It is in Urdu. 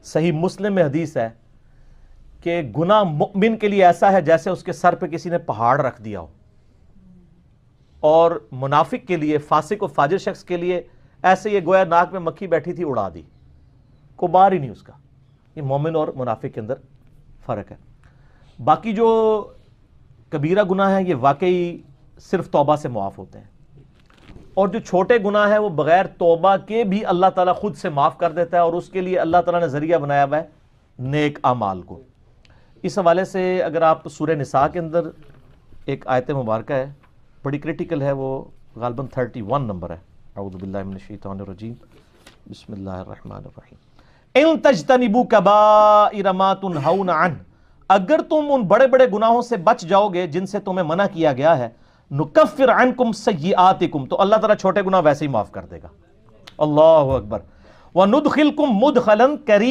صحیح مسلم میں حدیث ہے کہ گناہ مؤمن کے لیے ایسا ہے جیسے اس کے سر پہ کسی نے پہاڑ رکھ دیا ہو، اور منافق کے لیے، فاسق و فاجر شخص کے لیے ایسے یہ گویا ناک میں مکھی بیٹھی تھی اڑا دی، کوئی بار ہی نہیں اس کا۔ یہ مومن اور منافق کے اندر فرق ہے۔ باقی جو کبیرہ گناہ ہیں یہ واقعی صرف توبہ سے معاف ہوتے ہیں، اور جو چھوٹے گناہ ہیں وہ بغیر توبہ کے بھی اللہ تعالیٰ خود سے معاف کر دیتا ہے، اور اس کے لیے اللہ تعالیٰ نے ذریعہ بنایا ہوا ہے نیک اعمال کو۔ اس حوالے سے اگر آپ سورہ نساء کے اندر ایک آیت مبارکہ ہے، بڑی کرٹیکل ہے، وہ غالباً 31 نمبر ہے۔ اعوذ باللہ من الشیطان الرجیم، بسم اللہ الرحمن الرحیم۔ ان تجتنبوا کبائر ما تنہون عنہ، اگر تم ان بڑے بڑے گناہوں سے بچ جاؤ گے جن سے تمہیں منع کیا گیا ہے، نکفر عنکم سیئاتکم، تو اللہ تعالیٰ چھوٹے گناہ ویسے ہی معاف کر دے گا۔ اللہ اکبر۔ وندخلکم مدخلا کریم،